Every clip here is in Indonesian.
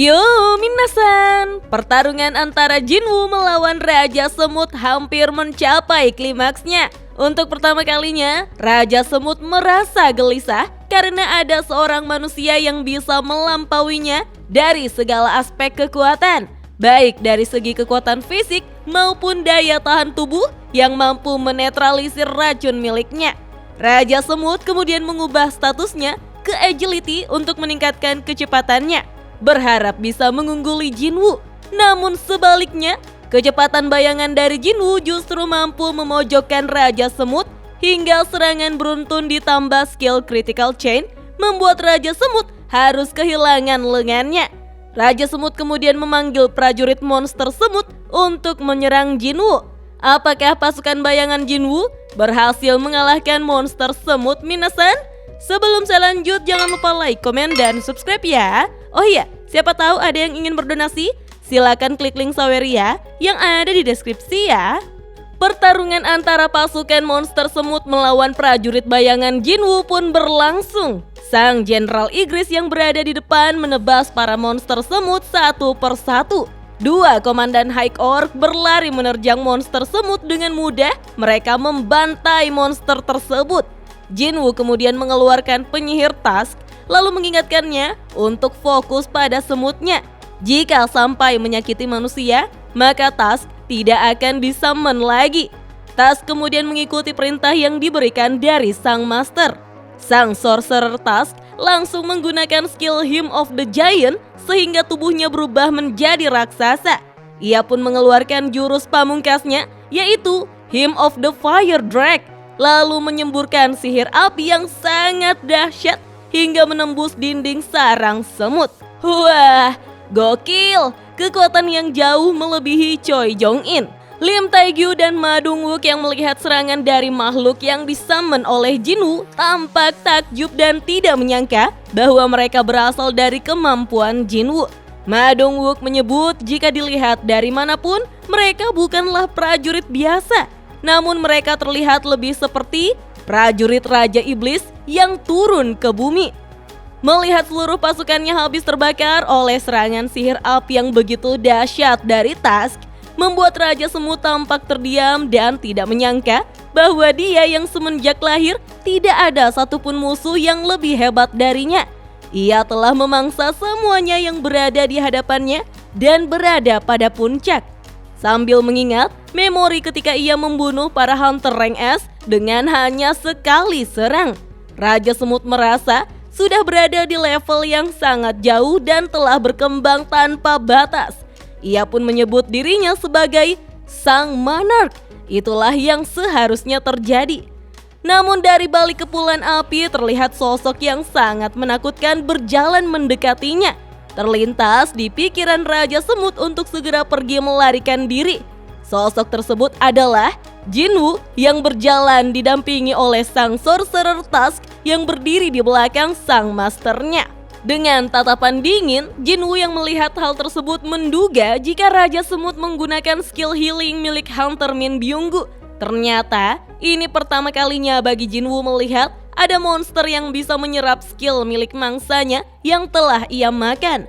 Yo minasan, pertarungan antara Jinwoo melawan Raja Semut hampir mencapai klimaksnya. Untuk pertama kalinya, Raja Semut merasa gelisah karena ada seorang manusia yang bisa melampauinya dari segala aspek kekuatan, baik dari segi kekuatan fisik maupun daya tahan tubuh yang mampu menetralisir racun miliknya. Raja Semut kemudian mengubah statusnya ke agility untuk meningkatkan kecepatannya, berharap bisa mengungguli Jinwoo. Namun sebaliknya, kecepatan bayangan dari Jinwoo justru mampu memojokkan Raja Semut hingga serangan beruntun ditambah skill critical chain membuat Raja Semut harus kehilangan lengannya. Raja Semut kemudian memanggil prajurit monster semut untuk menyerang Jinwoo. Apakah pasukan bayangan Jinwoo berhasil mengalahkan monster semut minasan? Sebelum saya lanjut, jangan lupa like, komen, dan subscribe ya. Oh iya, siapa tahu ada yang ingin berdonasi? Silakan klik link Saweria yang ada di deskripsi ya. Pertarungan antara pasukan monster semut melawan prajurit bayangan Jinwoo pun berlangsung. Sang Jenderal Igris yang berada di depan menebas para monster semut satu persatu. Dua komandan High Orc berlari menerjang monster semut dengan mudah. Mereka membantai monster tersebut. Jinwoo kemudian mengeluarkan penyihir Tusk lalu mengingatkannya untuk fokus pada semutnya. Jika sampai menyakiti manusia, maka Tusk tidak akan disummon lagi. Tusk kemudian mengikuti perintah yang diberikan dari sang master. Sang sorcerer Tusk langsung menggunakan skill Hymn of the Giant sehingga tubuhnya berubah menjadi raksasa. Ia pun mengeluarkan jurus pamungkasnya, yaitu Hymn of the Fire Drake, lalu menyemburkan sihir api yang sangat dahsyat hingga menembus dinding sarang semut. Wah, gokil! Kekuatan yang jauh melebihi Choi Jong-in. Lim Taegyu dan Ma Dong-wook yang melihat serangan dari makhluk yang disummon oleh Jinwoo tampak takjub dan tidak menyangka bahwa mereka berasal dari kemampuan Jinwoo. Ma Dong-wook menyebut jika dilihat dari manapun, mereka bukanlah prajurit biasa. Namun mereka terlihat lebih seperti prajurit Raja Iblis yang turun ke bumi. Melihat seluruh pasukannya habis terbakar oleh serangan sihir api yang begitu dahsyat dari Tusk, membuat Raja Semut tampak terdiam dan tidak menyangka bahwa dia yang semenjak lahir tidak ada satupun musuh yang lebih hebat darinya. Ia telah memangsa semuanya yang berada di hadapannya dan berada pada puncak. Sambil mengingat memori ketika ia membunuh para hunter rank S dengan hanya sekali serang, Raja Semut merasa sudah berada di level yang sangat jauh dan telah berkembang tanpa batas. Ia pun menyebut dirinya sebagai Sang Monarch. Itulah yang seharusnya terjadi. Namun dari balik kepulan api terlihat sosok yang sangat menakutkan berjalan mendekatinya. Terlintas di pikiran Raja Semut untuk segera pergi melarikan diri. Sosok tersebut adalah Jinwoo yang berjalan didampingi oleh sang sorcerer Tusk yang berdiri di belakang sang masternya. Dengan tatapan dingin, Jinwoo yang melihat hal tersebut menduga jika Raja Semut menggunakan skill healing milik Hunter Min Byung-gu. Ternyata ini pertama kalinya bagi Jinwoo melihat ada monster yang bisa menyerap skill milik mangsanya yang telah ia makan.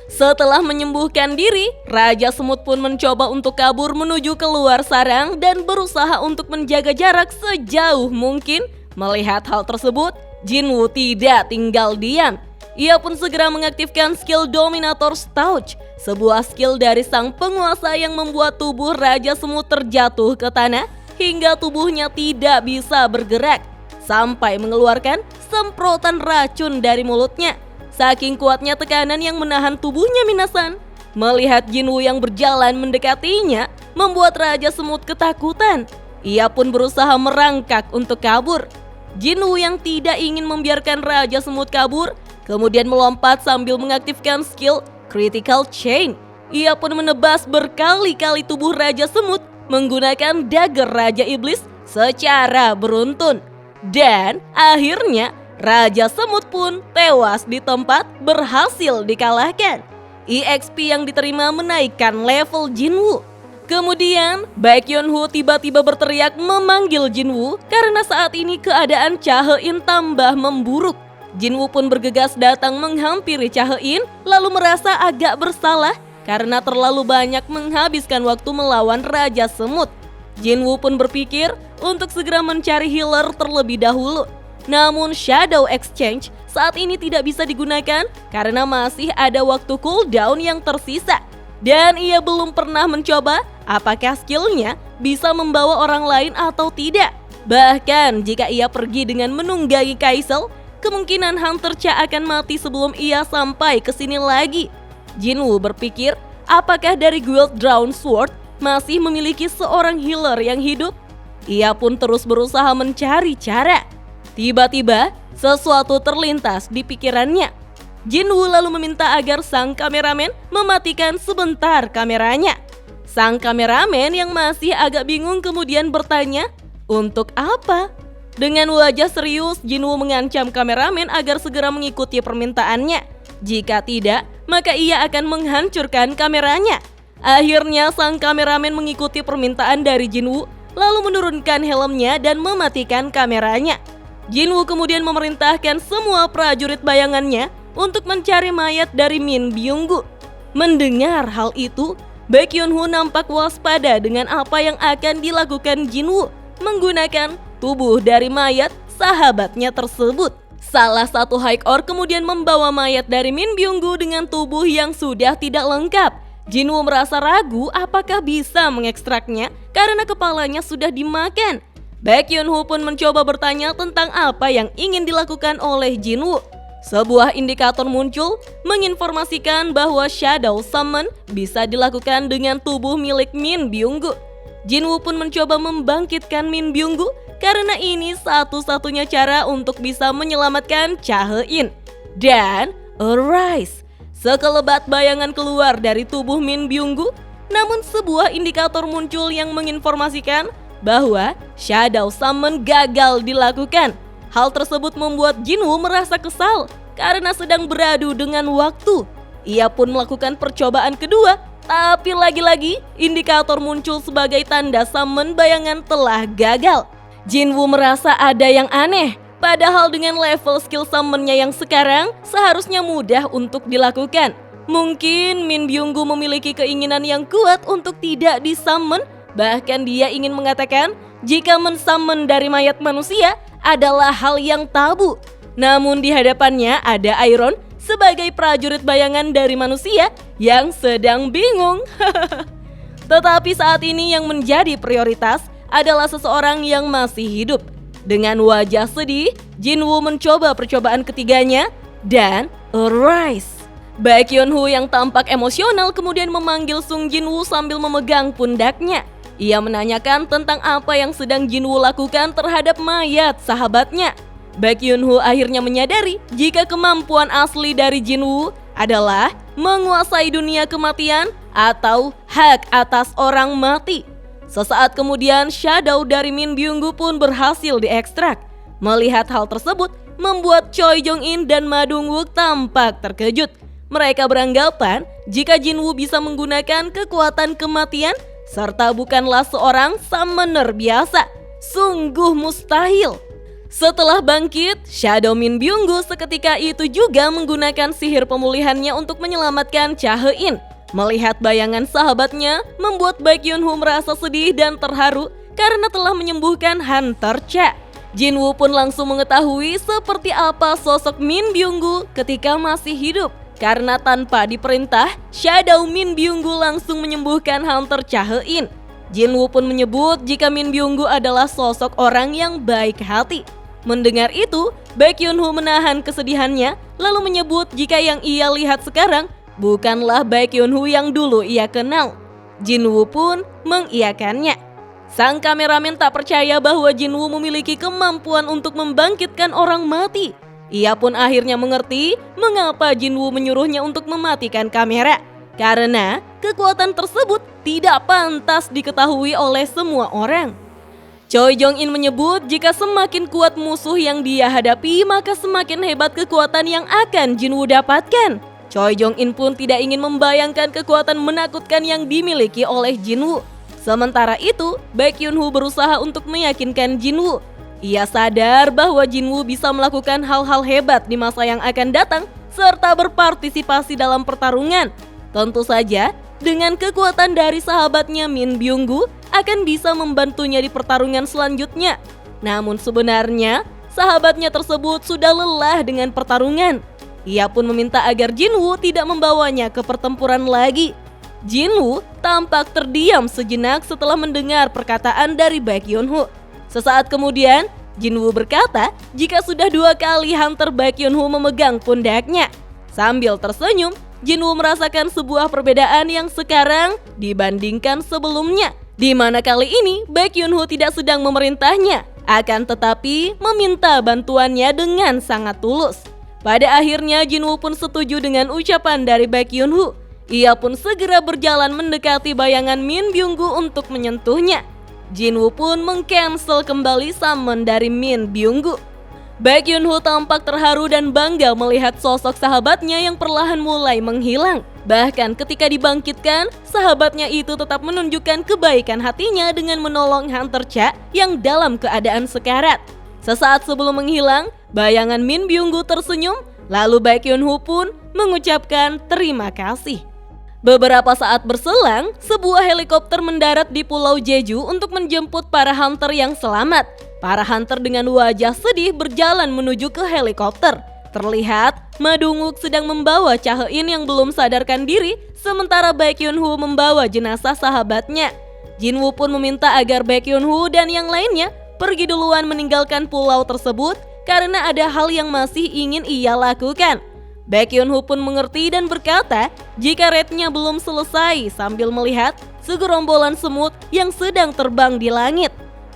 Setelah menyembuhkan diri, Raja Semut pun mencoba untuk kabur menuju keluar sarang dan berusaha untuk menjaga jarak sejauh mungkin. Melihat hal tersebut, Jinwoo tidak tinggal diam. Ia pun segera mengaktifkan skill Dominator's Touch, sebuah skill dari sang penguasa yang membuat tubuh Raja Semut terjatuh ke tanah hingga tubuhnya tidak bisa bergerak, sampai mengeluarkan semprotan racun dari mulutnya. Saking kuatnya tekanan yang menahan tubuhnya minasan. Melihat Jinwoo yang berjalan mendekatinya membuat Raja Semut ketakutan. Ia pun berusaha merangkak untuk kabur. Jinwoo yang tidak ingin membiarkan Raja Semut kabur kemudian melompat sambil mengaktifkan skill Critical Chain. Ia pun menebas berkali-kali tubuh Raja Semut menggunakan dagger Raja Iblis secara beruntun. Dan akhirnya Raja Semut pun tewas di tempat, berhasil dikalahkan. EXP yang diterima menaikkan level Jinwoo. Kemudian Baekhyun-woo tiba-tiba berteriak memanggil Jinwoo karena saat ini keadaan Cha He-in tambah memburuk. Jinwoo pun bergegas datang menghampiri Cha He-in lalu merasa agak bersalah karena terlalu banyak menghabiskan waktu melawan Raja Semut. Jinwoo pun berpikir untuk segera mencari healer terlebih dahulu. Namun Shadow Exchange saat ini tidak bisa digunakan karena masih ada waktu cooldown yang tersisa. Dan ia belum pernah mencoba apakah skillnya bisa membawa orang lain atau tidak. Bahkan jika ia pergi dengan menunggangi Kaisel, kemungkinan Hunter Cha akan mati sebelum ia sampai ke sini lagi. Jinwoo berpikir apakah dari Guild Drawn Sword masih memiliki seorang healer yang hidup. Ia pun terus berusaha mencari cara. Tiba-tiba sesuatu terlintas di pikirannya. Jinwoo lalu meminta agar sang kameramen mematikan sebentar kameranya. Sang kameramen yang masih agak bingung kemudian bertanya, "Untuk apa?" Dengan wajah serius, Jinwoo mengancam kameramen agar segera mengikuti permintaannya. Jika tidak, maka ia akan menghancurkan kameranya. Akhirnya sang kameramen mengikuti permintaan dari Jinwoo, lalu menurunkan helmnya dan mematikan kameranya. Jinwoo kemudian memerintahkan semua prajurit bayangannya untuk mencari mayat dari Min Byung-gu. Mendengar hal itu, Baek Yoon-ho nampak waspada dengan apa yang akan dilakukan Jinwoo menggunakan tubuh dari mayat sahabatnya tersebut. Salah satu High-Or kemudian membawa mayat dari Min Byung-gu dengan tubuh yang sudah tidak lengkap. Jinwoo merasa ragu apakah bisa mengekstraknya karena kepalanya sudah dimakan. Baek Yoon-ho pun mencoba bertanya tentang apa yang ingin dilakukan oleh Jinwoo. Sebuah indikator muncul menginformasikan bahwa Shadow Summon bisa dilakukan dengan tubuh milik Min Byung-gu. Jinwoo pun mencoba membangkitkan Min Byung-gu karena ini satu-satunya cara untuk bisa menyelamatkan Cha He-in. Dan arise, sekelebat bayangan keluar dari tubuh Min Byung-gu, namun sebuah indikator muncul yang menginformasikan bahwa Shadow Summon gagal dilakukan. Hal tersebut membuat Jinwoo merasa kesal karena sedang beradu dengan waktu. Ia pun melakukan percobaan kedua, tapi lagi-lagi indikator muncul sebagai tanda summon bayangan telah gagal. Jinwoo merasa ada yang aneh, padahal dengan level skill summonnya yang sekarang seharusnya mudah untuk dilakukan. Mungkin Min Byung-gu memiliki keinginan yang kuat untuk tidak disummon, bahkan dia ingin mengatakan jika mensummon dari mayat manusia adalah hal yang tabu. Namun di hadapannya ada Iron sebagai prajurit bayangan dari manusia yang sedang bingung. Tetapi saat ini yang menjadi prioritas adalah seseorang yang masih hidup. Dengan wajah sedih, Jinwoo mencoba percobaan ketiganya dan arise. Baek Yoon-ho yang tampak emosional kemudian memanggil Sung Jinwoo sambil memegang pundaknya. Ia menanyakan tentang apa yang sedang Jinwoo lakukan terhadap mayat sahabatnya. Baek Yoon-ho akhirnya menyadari jika kemampuan asli dari Jinwoo adalah menguasai dunia kematian atau hak atas orang mati. Sesaat kemudian shadow dari Min Byung-gu pun berhasil diekstrak. Melihat hal tersebut membuat Choi Jong-in dan Ma Dong-wook tampak terkejut. Mereka beranggapan jika Jinwoo bisa menggunakan kekuatan kematian serta bukanlah seorang summoner biasa. Sungguh mustahil. Setelah bangkit, Shadow Min Byung-gu seketika itu juga menggunakan sihir pemulihannya untuk menyelamatkan Cha He-in. Melihat bayangan sahabatnya membuat Baek Yoon-ho merasa sedih dan terharu karena telah menyembuhkan Hunter Cha. Jinwoo pun langsung mengetahui seperti apa sosok Min Byung-gu ketika masih hidup. Karena tanpa diperintah, Shadow Min Byung-gu langsung menyembuhkan Hunter Cha He-in. Jinwoo pun menyebut jika Min Byung-gu adalah sosok orang yang baik hati. Mendengar itu, Baek Yoon-ho menahan kesedihannya lalu menyebut jika yang ia lihat sekarang bukanlah Baek Yoon-ho yang dulu ia kenal. Jinwoo pun mengiyakannya. Sang kameramen tak percaya bahwa Jinwoo memiliki kemampuan untuk membangkitkan orang mati. Ia pun akhirnya mengerti mengapa Jinwoo menyuruhnya untuk mematikan kamera. Karena kekuatan tersebut tidak pantas diketahui oleh semua orang. Choi Jong-in menyebut jika semakin kuat musuh yang dia hadapi maka semakin hebat kekuatan yang akan Jinwoo dapatkan. Choi Jong-in pun tidak ingin membayangkan kekuatan menakutkan yang dimiliki oleh Jinwoo. Sementara itu, Baek Yoon-ho berusaha untuk meyakinkan Jinwoo. Ia sadar bahwa Jinwoo bisa melakukan hal-hal hebat di masa yang akan datang serta berpartisipasi dalam pertarungan. Tentu saja, dengan kekuatan dari sahabatnya Min Byung-gu akan bisa membantunya di pertarungan selanjutnya. Namun sebenarnya, sahabatnya tersebut sudah lelah dengan pertarungan. Ia pun meminta agar Jinwoo tidak membawanya ke pertempuran lagi. Jinwoo tampak terdiam sejenak setelah mendengar perkataan dari Baek Yun-ho. Sesaat kemudian, Jinwoo berkata jika sudah 2 kali Hunter Baek Yun-ho memegang pundaknya. Sambil tersenyum, Jinwoo merasakan sebuah perbedaan yang sekarang dibandingkan sebelumnya, di mana kali ini Baek Yun-ho tidak sedang memerintahnya, akan tetapi meminta bantuannya dengan sangat tulus. Pada akhirnya Jinwoo pun setuju dengan ucapan dari Baek Yun-ho. Ia pun segera berjalan mendekati bayangan Min Byung-gu untuk menyentuhnya. Jinwoo pun meng-cancel kembali summon dari Min Byung-gu. Baek Yun-ho tampak terharu dan bangga melihat sosok sahabatnya yang perlahan mulai menghilang. Bahkan ketika dibangkitkan, sahabatnya itu tetap menunjukkan kebaikan hatinya dengan menolong Hunter Cha yang dalam keadaan sekarat. Sesaat sebelum menghilang, bayangan Min Byung-gu tersenyum, lalu Baek Yun-ho pun mengucapkan terima kasih. Beberapa saat berselang, sebuah helikopter mendarat di Pulau Jeju untuk menjemput para hunter yang selamat. Para hunter dengan wajah sedih berjalan menuju ke helikopter. Terlihat, Ma Dong-wook sedang membawa Cha He-in yang belum sadarkan diri, sementara Baek Yun-ho membawa jenazah sahabatnya. Jinwoo pun meminta agar Baek Yun-ho dan yang lainnya pergi duluan meninggalkan pulau tersebut karena ada hal yang masih ingin ia lakukan. Baek Yun-ho pun mengerti dan berkata jika raidnya belum selesai sambil melihat segerombolan semut yang sedang terbang di langit.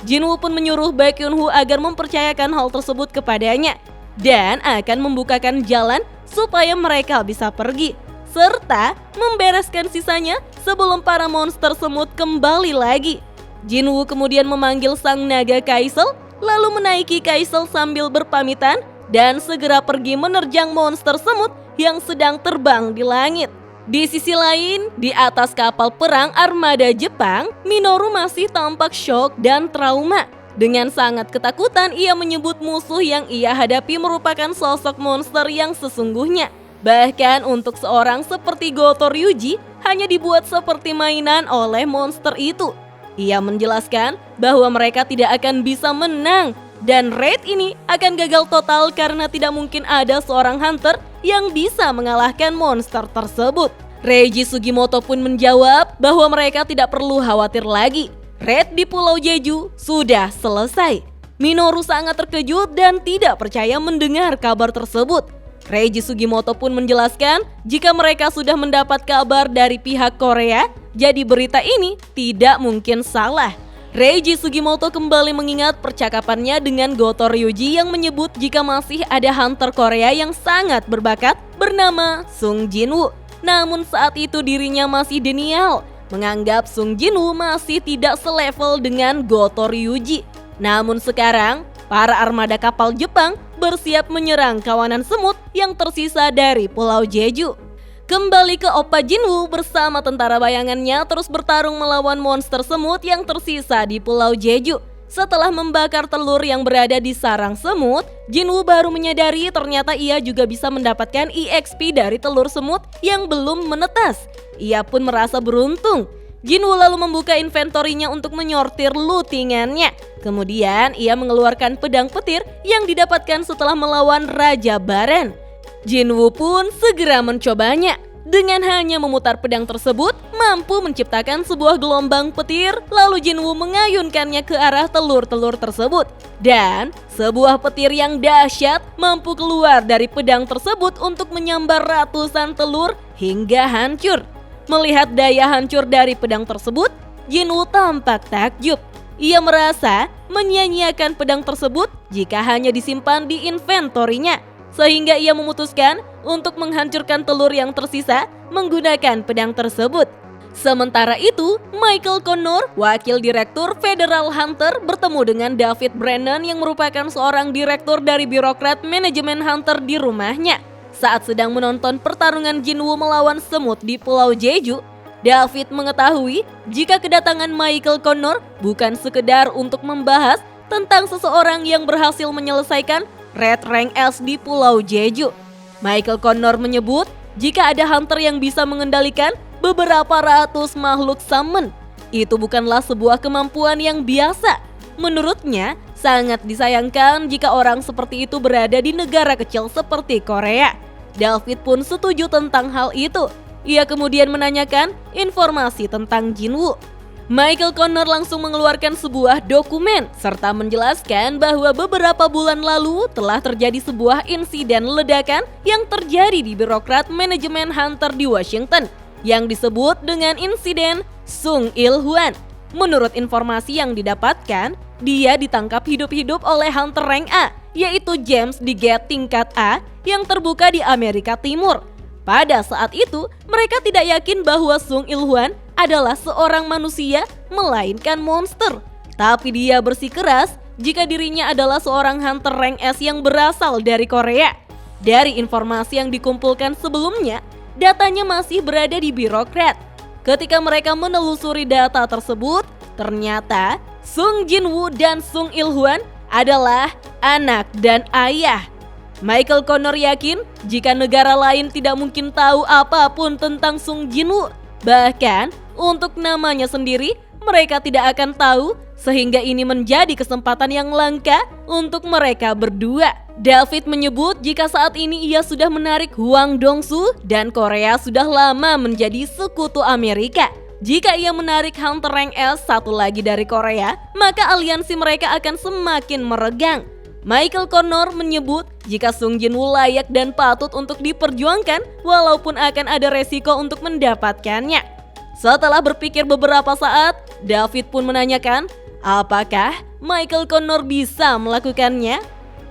Jinwoo pun menyuruh Baek Yun-ho agar mempercayakan hal tersebut kepadanya dan akan membukakan jalan supaya mereka bisa pergi, serta membereskan sisanya sebelum para monster semut kembali lagi. Jinwoo kemudian memanggil sang naga Kaisel, lalu menaiki Kaisel sambil berpamitan dan segera pergi menerjang monster semut yang sedang terbang di langit. Di sisi lain, di atas kapal perang armada Jepang, Minoru masih tampak syok dan trauma. Dengan sangat ketakutan, ia menyebut musuh yang ia hadapi merupakan sosok monster yang sesungguhnya. Bahkan untuk seorang seperti Goto Ryuji, hanya dibuat seperti mainan oleh monster itu. Ia menjelaskan bahwa mereka tidak akan bisa menang, dan raid ini akan gagal total karena tidak mungkin ada seorang hunter yang bisa mengalahkan monster tersebut. Reiji Sugimoto pun menjawab bahwa mereka tidak perlu khawatir lagi. Raid di Pulau Jeju sudah selesai. Minoru sangat terkejut dan tidak percaya mendengar kabar tersebut. Reiji Sugimoto pun menjelaskan jika mereka sudah mendapat kabar dari pihak Korea, jadi berita ini tidak mungkin salah. Reiji Sugimoto kembali mengingat percakapannya dengan Goto Ryuji yang menyebut jika masih ada hunter Korea yang sangat berbakat bernama Sung Jinwoo. Namun saat itu dirinya masih denial, menganggap Sung Jinwoo masih tidak selevel dengan Goto Ryuji. Namun sekarang, para armada kapal Jepang bersiap menyerang kawanan semut yang tersisa dari Pulau Jeju. Kembali ke Oppa Jinwoo bersama tentara bayangannya terus bertarung melawan monster semut yang tersisa di Pulau Jeju. Setelah membakar telur yang berada di sarang semut, Jinwoo baru menyadari ternyata ia juga bisa mendapatkan EXP dari telur semut yang belum menetas. Ia pun merasa beruntung. Jinwoo lalu membuka inventorinya untuk menyortir lootingannya. Kemudian ia mengeluarkan pedang petir yang didapatkan setelah melawan Raja Baren. Jinwoo pun segera mencobanya. Dengan hanya memutar pedang tersebut, mampu menciptakan sebuah gelombang petir, lalu Jinwoo mengayunkannya ke arah telur-telur tersebut. Dan sebuah petir yang dahsyat mampu keluar dari pedang tersebut untuk menyambar ratusan telur hingga hancur. Melihat daya hancur dari pedang tersebut, Jinwoo tampak takjub. Ia merasa menyia-nyiakan pedang tersebut jika hanya disimpan di inventorinya. Sehingga ia memutuskan untuk menghancurkan telur yang tersisa menggunakan pedang tersebut. Sementara itu, Michael Connor, wakil direktur Federal Hunter, bertemu dengan David Brennan yang merupakan seorang direktur dari birokrat manajemen Hunter di rumahnya. Saat sedang menonton pertarungan Jinwoo melawan semut di Pulau Jeju, David mengetahui jika kedatangan Michael Connor bukan sekedar untuk membahas tentang seseorang yang berhasil menyelesaikan Red Rank S di Pulau Jeju. Michael Connor menyebut jika ada hunter yang bisa mengendalikan beberapa ratus makhluk summon, itu bukanlah sebuah kemampuan yang biasa. Menurutnya, sangat disayangkan jika orang seperti itu berada di negara kecil seperti Korea. David pun setuju tentang hal itu. Ia kemudian menanyakan informasi tentang Jinwoo. Michael Connor langsung mengeluarkan sebuah dokumen serta menjelaskan bahwa beberapa bulan lalu telah terjadi sebuah insiden ledakan yang terjadi di birokrat manajemen hunter di Washington yang disebut dengan insiden Sung Il-hwan. Menurut informasi yang didapatkan, dia ditangkap hidup-hidup oleh hunter rank A, yaitu James di gate tingkat A yang terbuka di Amerika Timur. Pada saat itu, mereka tidak yakin bahwa Sung Il-hwan adalah seorang manusia, melainkan monster. Tapi dia bersikeras jika dirinya adalah seorang hunter rank S yang berasal dari Korea. Dari informasi yang dikumpulkan sebelumnya, datanya masih berada di birokrat. Ketika mereka menelusuri data tersebut, ternyata Sung Jinwoo dan Sung Il-hwan adalah anak dan ayah. Michael Connor yakin jika negara lain tidak mungkin tahu apapun tentang Sung Jinwoo. Bahkan untuk namanya sendiri mereka tidak akan tahu, sehingga ini menjadi kesempatan yang langka untuk mereka berdua. David menyebut jika saat ini ia sudah menarik Hwang Dong-soo dan Korea sudah lama menjadi sekutu Amerika. Jika ia menarik hunter rank S satu lagi dari Korea, maka aliansi mereka akan semakin meregang. Michael Connor menyebut jika Sung Jinwoo layak dan patut untuk diperjuangkan walaupun akan ada resiko untuk mendapatkannya. Setelah berpikir beberapa saat, David pun menanyakan apakah Michael Connor bisa melakukannya.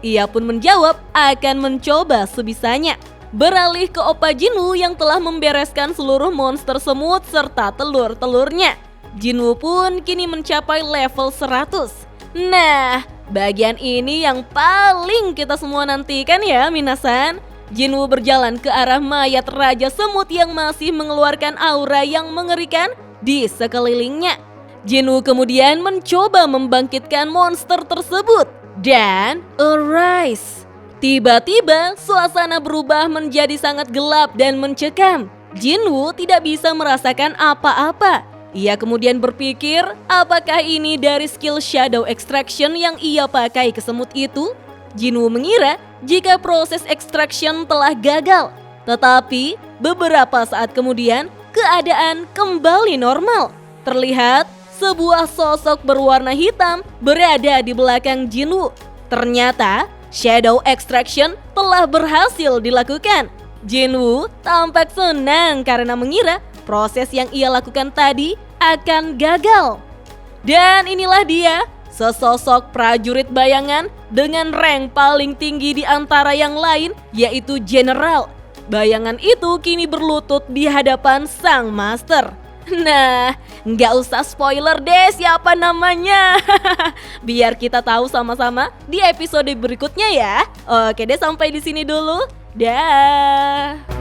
Ia pun menjawab akan mencoba sebisanya. Beralih ke Oppa Jinwoo yang telah membereskan seluruh monster semut serta telur-telurnya. Jinwoo pun kini mencapai level 100. Nah, bagian ini yang paling kita semua nantikan ya minasan. Jinwoo berjalan ke arah mayat Raja Semut yang masih mengeluarkan aura yang mengerikan di sekelilingnya. Jinwoo kemudian mencoba membangkitkan monster tersebut dan arise. Tiba-tiba suasana berubah menjadi sangat gelap dan mencekam. Jinwoo tidak bisa merasakan apa-apa. Ia kemudian berpikir apakah ini dari skill Shadow Extraction yang ia pakai ke semut itu? Jinwoo mengira jika proses extraction telah gagal. Tetapi beberapa saat kemudian keadaan kembali normal. Terlihat sebuah sosok berwarna hitam berada di belakang Jinwoo. Ternyata Shadow Extraction telah berhasil dilakukan. Jinwoo tampak senang karena mengira proses yang ia lakukan tadi akan gagal. Dan inilah dia, sesosok prajurit bayangan dengan rank paling tinggi di antara yang lain, yaitu General. Bayangan itu kini berlutut di hadapan sang master. Nah, nggak usah spoiler deh siapa namanya. Biar kita tahu sama-sama di episode berikutnya ya. Oke deh, sampai di sini dulu. Dah.